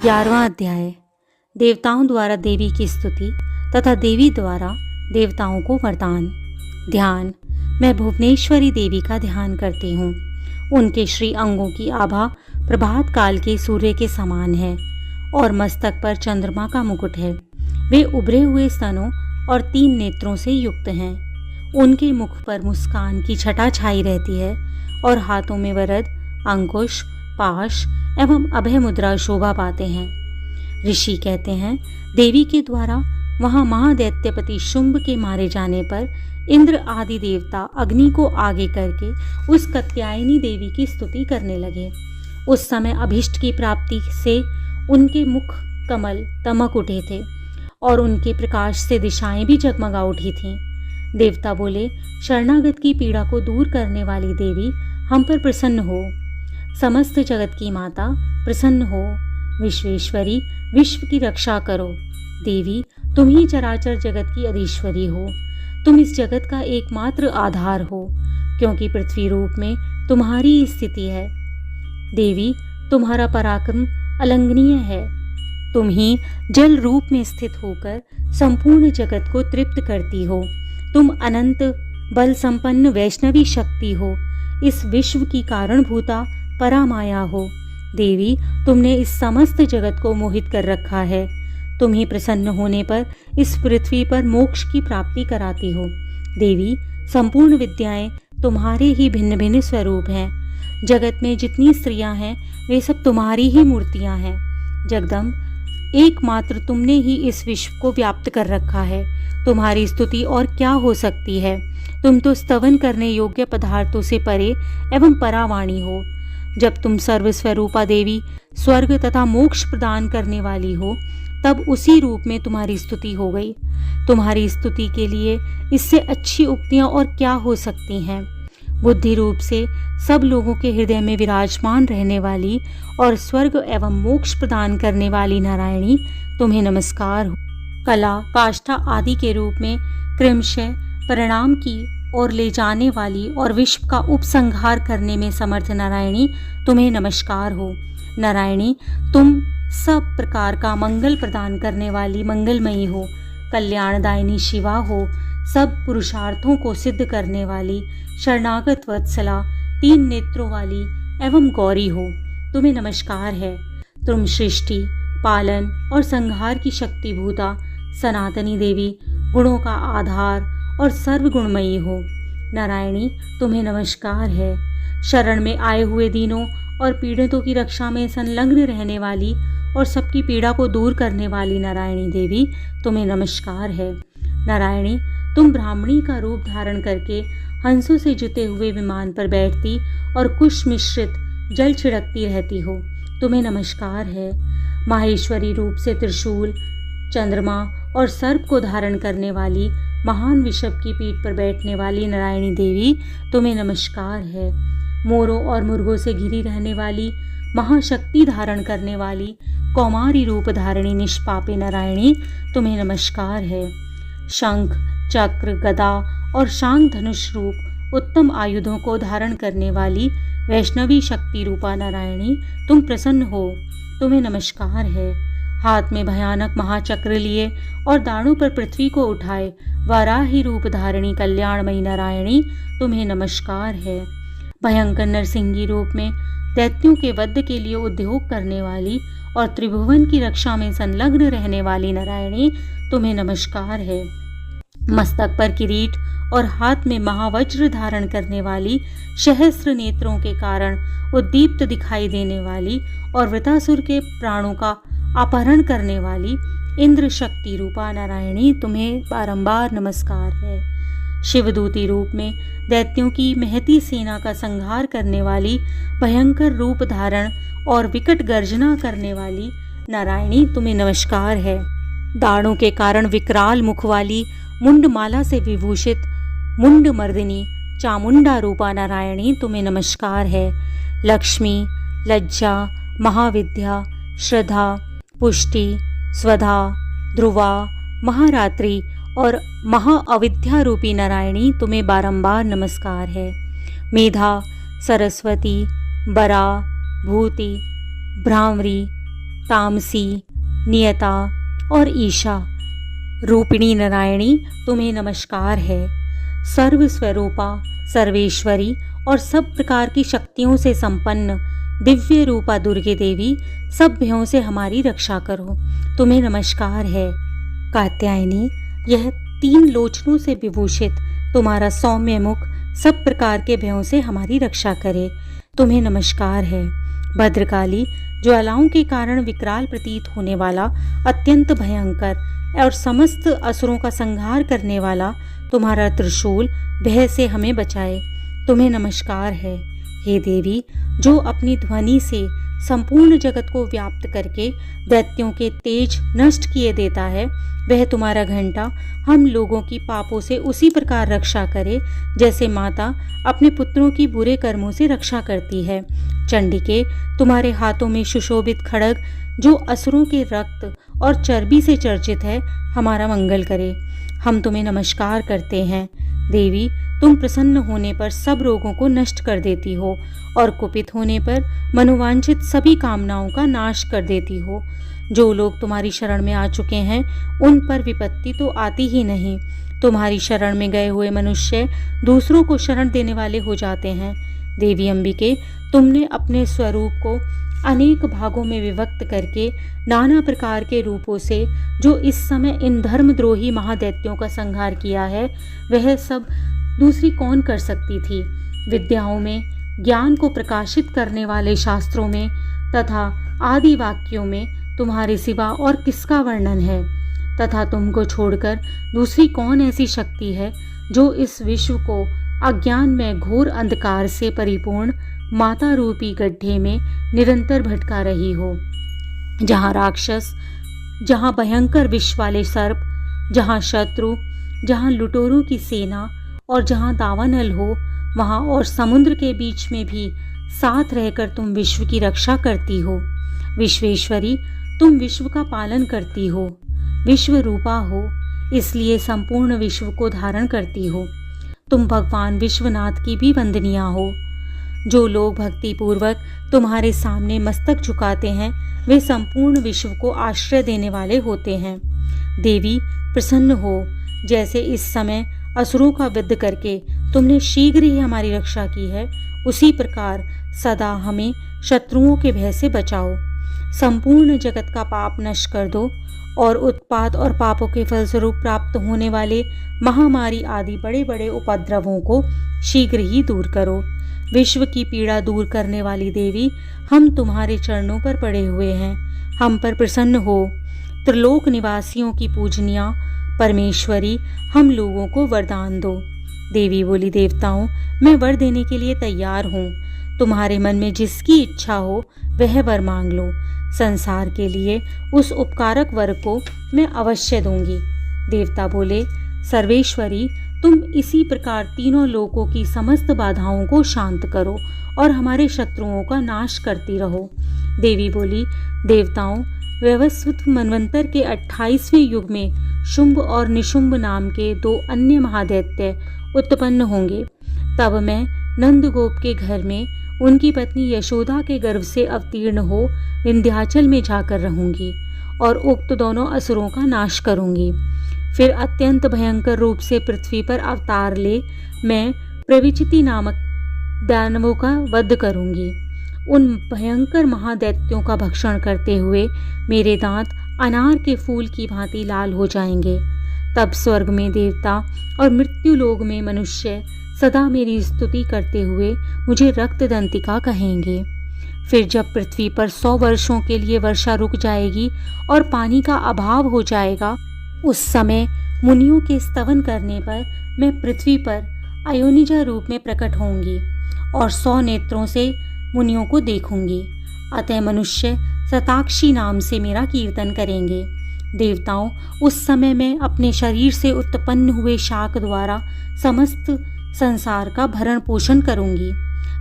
11वां अध्याय। देवताओं द्वारा देवी की स्तुति तथा देवी द्वारा देवताओं को वरदान। ध्यान। मैं भुवनेश्वरी देवी का ध्यान करती हूँ। उनके श्री अंगों की आभा प्रभात काल के सूर्य के समान है और मस्तक पर चंद्रमा का मुकुट है। वे उभरे हुए स्तनों और 3 नेत्रों से युक्त हैं। उनके मुख पर मुस्कान की छटा छाई रहती है और हाथों में वरद, अंकुश, पाश एवं अभय मुद्रा शोभा पाते हैं। ऋषि कहते हैं, देवी के द्वारा वहां महादैत्यपति शुंभ के मारे जाने पर इंद्र आदि देवता अग्नि को आगे करके उस कात्यायनी देवी की स्तुति करने लगे। उस समय अभिष्ट की प्राप्ति से उनके मुख कमल तमक उठे थे और उनके प्रकाश से दिशाएं भी जगमगा उठी थीं। देवता बोले, शरणागत की पीड़ा को दूर करने वाली देवी, हम पर प्रसन्न हो। समस्त जगत की माता, प्रसन्न हो। विश्वेश्वरी, विश्व की रक्षा करो। देवी, तुम ही चराचर जगत की अधीश्वरी हो। तुम इस जगत का एकमात्र आधार हो, क्योंकि पृथ्वी रूप में तुम्हारी स्थिति है। देवी, तुम्हारा पराक्रम अलंघनीय है। तुम ही जल रूप में स्थित होकर संपूर्ण जगत को तृप्त करती हो। तुम अनंत बल संपन्न वैष्णवी शक्ति हो। इस विश्व की कारणभूता परामाया हो। देवी, तुमने इस समस्त जगत को मोहित कर रखा है। तुम ही प्रसन्न होने पर इस पृथ्वी पर मोक्ष की प्राप्ति कराती हो। देवी, संपूर्ण विद्याएं तुम्हारे ही भिन्न भिन्न स्वरूप हैं। जगत में जितनी स्त्रियां हैं वे सब तुम्हारी ही मूर्तियां हैं। जगदम्ब, एकमात्र तुमने ही इस विश्व को व्याप्त कर रखा है। तुम्हारी स्तुति और क्या हो सकती है। तुम तो स्तवन करने योग्य पदार्थों से परे एवं परावाणी हो। जब तुम सर्वस्वरूपा देवी स्वर्ग तथा मोक्ष प्रदान करने वाली हो, तब उसी रूप में तुम्हारी स्तुति हो गई। तुम्हारी स्तुति के लिए इससे अच्छी उक्तियां और क्या हो सकती हैं। बुद्धि रूप से सब लोगों के हृदय में विराजमान रहने वाली और स्वर्ग एवं मोक्ष प्रदान करने वाली नारायणी, तुम्हें नमस्कार हो। कला, काष्ठा आदि के रूप में क्रमशः परिणाम की और ले जाने वाली और विश्व का उपसंहार करने में समर्थ नारायणी, तुम्हें नमस्कार हो। नारायणी, तुम सब प्रकार का मंगल प्रदान करने वाली मंगलमयी हो। कल्याणदायिनी शिवा हो। सब पुरुषार्थों को सिद्ध करने वाली शरणागत वत्सला, 3 नेत्रों वाली एवं गौरी हो। तुम्हें नमस्कार है। तुम सृष्टि, पालन और संहार की शक्तिभूता सनातनी देवी, गुणों का आधार और सर्वगुणमयी हो। नारायणी, तुम्हें नमस्कार है। शरण में आए हुए दीनों और पीड़ितों की रक्षा में संलग्न रहने वाली और सबकी पीड़ा को दूर करने वाली नारायणी देवी, तुम्हें नमस्कार है। नारायणी, तुम ब्राह्मणी का रूप धारण करके हंसों से जुते हुए विमान पर बैठती और कुश मिश्रित जल छिड़कती रहती हो। तुम्हें नमस्कार है। माहेश्वरी रूप से त्रिशूल, चंद्रमा और सर्प को धारण करने वाली महान विषभ की पीठ पर बैठने वाली नारायणी देवी, तुम्हें नमस्कार है। मोरों और मुर्गों से घिरी रहने वाली महाशक्ति धारण करने वाली कौमारी रूप धारिणी निष्पापे नारायणी, तुम्हें नमस्कार है। शंख, चक्र, गदा और शांग धनुष रूप उत्तम आयुधों को धारण करने वाली वैष्णवी शक्ति रूपा नारायणी, तुम प्रसन्न हो। तुम्हें नमस्कार है। हाथ में भयानक महाचक्र लिए और दाढ़ों पर पृथ्वी को उठाए वाराही रूप धारिणी कल्याणमयी नारायणी, तुम्हें नमस्कार है। भयंकर नरसिंगी रूप में दैत्यों के वध के लिए उद्योग करने वाली और त्रिभुवन की रक्षा में संलग्न रहने वाली नारायणी, तुम्हें नमस्कार है। मस्तक पर किरीट और हाथ में महावज्र धारण करने वाली, सहस्त्र नेत्रों के कारण उद्दीप्त दिखाई देने वाली और वृतासुर के प्राणों का अपहरण करने वाली इंद्र शक्ति रूपा नारायणी, तुम्हें बारंबार नमस्कार है। शिवदूती रूप में दैत्यों की महती सेना का संहार करने वाली, भयंकर रूप धारण और विकट गर्जना करने वाली नारायणी, तुम्हें नमस्कार है। दाढ़ों के कारण विकराल मुख वाली, मुंडमाला से विभूषित मुंड मर्दिनी चामुंडा रूपा नारायणी, तुम्हें नमस्कार है। लक्ष्मी, लज्जा, महाविद्या, श्रद्धा, पुष्टि, स्वधा, ध्रुवा, महारात्रि और महाअविद्या रूपी नारायणी, तुम्हें बारंबार नमस्कार है। मेधा, सरस्वती, बरा, भूति, भ्रामरी, तामसी, नियता और ईशा रूपिणी नारायणी तुम्हें नमस्कार है। सर्वस्वरूपा, सर्वेश्वरी और सब प्रकार की शक्तियों से संपन्न दिव्य रूपा दुर्गे देवी, सब भयों से हमारी रक्षा करो, तुम्हें नमस्कार है। कात्यायनी, यह 3 लोचनों से विभूषित तुम्हारा सौम्य मुख सब प्रकार के भयों से हमारी रक्षा करे, तुम्हें नमस्कार है। भद्रकाली, ज्वालाओं के कारण विकराल प्रतीत होने वाला अत्यंत भयंकर और समस्त असुरों का संहार करने वाला तुम्हारा त्रिशूल भय से हमें बचाए, तुम्हें नमस्कार है। हे देवी, जो अपनी ध्वनि से संपूर्ण जगत को व्याप्त करके दैत्यों के तेज नष्ट किए देता है, वह तुम्हारा घंटा हम लोगों की पापों से उसी प्रकार रक्षा करे जैसे माता अपने पुत्रों की बुरे कर्मों से रक्षा करती है। चंडिके, तुम्हारे हाथों में सुशोभित खड्ग जो असुरों के रक्त और चर्बी से चर्चित है, हमारा मंगल करे, हम तुम्हें नमस्कार करते हैं। देवी, तुम प्रसन्न होने पर सब रोगों को नष्ट कर देती हो और कुपित होने पर मनोवांछित सभी कामनाओं का नाश कर देती हो। जो लोग तुम्हारी शरण में आ चुके हैं उन पर विपत्ति तो आती ही नहीं। तुम्हारी शरण में गए हुए मनुष्य दूसरों को शरण देने वाले हो जाते हैं। देवी अंबिके, तुमने अपने स्वरूप को अनेक भागों में विभक्त करके नाना प्रकार के रूपों से जो इस समय इन धर्मद्रोही महादैत्यों का संहार किया है, वह सब दूसरी कौन कर सकती थी। विद्याओं में, ज्ञान को प्रकाशित करने वाले शास्त्रों में तथा आदि वाक्यों में तुम्हारे सिवा और किसका वर्णन है, तथा तुमको छोड़कर दूसरी कौन ऐसी शक्ति है जो इस विश्व को अज्ञान में घोर अंधकार से परिपूर्ण माता रूपी गड्ढे में निरंतर भटका रही हो। जहाँ राक्षस, जहाँ भयंकर विष वाले सर्प, जहाँ शत्रु, जहाँ लुटेरों की सेना और जहाँ दावानल हो, वहाँ और समुद्र के बीच में भी साथ रहकर तुम विश्व की रक्षा करती हो। विश्वेश्वरी, तुम विश्व का पालन करती हो, विश्व रूपा हो, इसलिए संपूर्ण विश्व को धारण करती हो। तुम भगवान विश्वनाथ की भी वंदनीय हो। जो लोग भक्ति पूर्वक तुम्हारे सामने मस्तक झुकाते हैं, वे संपूर्ण विश्व को आश्रय देने वाले होते हैं। देवी, प्रसन्न हो, जैसे इस समय असुरों का वध करके तुमने शीघ्र ही हमारी रक्षा की है, उसी प्रकार सदा हमें शत्रुओं के भय से बचाओ। संपूर्ण जगत का पाप नष्ट कर दो और उत्पात और पापों के फलस्वरूप प्राप्त होने वाले महामारी आदि बड़े बड़े उपद्रवों को शीघ्र ही दूर करो। विश्व की पीड़ा दूर करने वाली देवी, हम तुम्हारे चरणों पर पड़े हुए हैं, हम पर प्रसन्न हो। त्रिलोक निवासियों की पूजनिया परमेश्वरी, हम लोगों को वरदान दो। देवी बोली, देवताओं, मैं वर देने के लिए तैयार हूँ। तुम्हारे मन में जिसकी इच्छा हो वह वर मांग लो। संसार के लिए उस उपकारक वर को मैं अवश्य दूंगी। देवता बोले, सर्वेश्वरी, तुम इसी प्रकार तीनों लोकों की समस्त बाधाओं को शांत करो और हमारे शत्रुओं का नाश करती रहो। देवी बोली, देवताओं, वैवस्वत मनवंतर के 28वें युग में शुंभ और निशुंभ नाम के 2 अन्य महादैत्य उत्पन्न होंगे। तब मैं नंदगोप के घर में उनकी पत्नी यशोदा के गर्भ से अवतीर्ण हो विंध्याचल में जाकर रहूंगी और उक्त दोनों असुरों का नाश करूंगी। फिर अत्यंत भयंकर रूप से पृथ्वी पर अवतार ले मैं प्रविचिति नामक दानवों का वध करूंगी। उन भयंकर महादैत्यों का भक्षण करते हुए मेरे दांत अनार के फूल की भांति लाल हो जाएंगे। तब स्वर्ग में देवता और मृत्यु लोक में मनुष्य सदा मेरी स्तुति करते हुए मुझे रक्तदंतिका कहेंगे। फिर जब पृथ्वी पर 100 वर्षों के लिए वर्षा रुक जाएगी और पानी का अभाव हो जाएगा, उस समय मुनियों के स्तवन करने पर मैं पृथ्वी पर अयोनिजा रूप में प्रकट होंगी और 100 नेत्रों से मुनियों को देखूंगी। अतः मनुष्य शताक्षी नाम से मेरा कीर्तन करेंगे। देवताओं, उस समय मैं अपने शरीर से उत्पन्न हुए शाक द्वारा समस्त संसार का भरण पोषण करूंगी।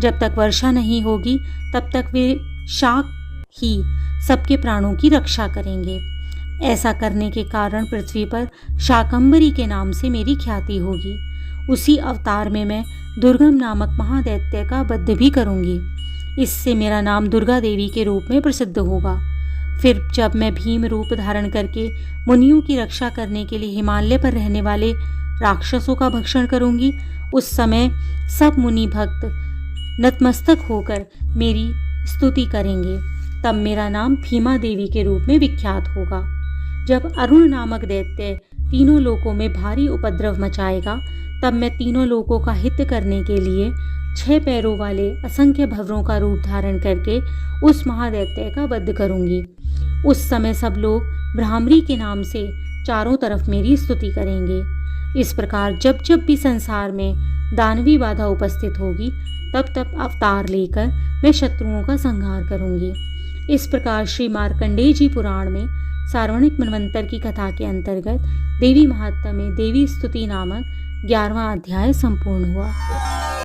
जब तक वर्षा नहीं होगी तब तक वे शाक ही सबके प्राणों की रक्षा करेंगे। ऐसा करने के कारण पृथ्वी पर शाकंभरी के नाम से मेरी ख्याति होगी। उसी अवतार में मैं दुर्गम नामक महादैत्य का वध भी करूंगी। इससे मेरा नाम दुर्गा देवी के रूप में प्रसिद्ध होगा। फिर जब मैं भीम रूप धारण करके मुनियों की रक्षा करने के लिए हिमालय पर रहने वाले राक्षसों का भक्षण करूंगी, उस समय सब मुनि भक्त नतमस्तक होकर मेरी स्तुति करेंगे। तब मेरा नाम भीमा देवी के रूप में विख्यात होगा। जब अरुण नामक दैत्य तीनों लोकों में भारी उपद्रव मचाएगा, तब मैं तीनों लोकों का हित करने के लिए 6 पैरों वाले असंख्य भंवरों का रूप धारण करके उस महादैत्य का वध करूंगी। उस समय सब लोग भ्रामरी के नाम से चारों तरफ मेरी स्तुति करेंगे। इस प्रकार जब जब भी संसार में दानवी बाधा उपस्थित होगी, तब तब अवतार लेकर मैं शत्रुओं का संहार करूंगी। इस प्रकार श्री मार्कंडेय जी पुराण में सार्वणिक मनवंतर की कथा के अंतर्गत देवी महात्म्य में देवी स्तुति नामक 11वां अध्याय संपूर्ण हुआ।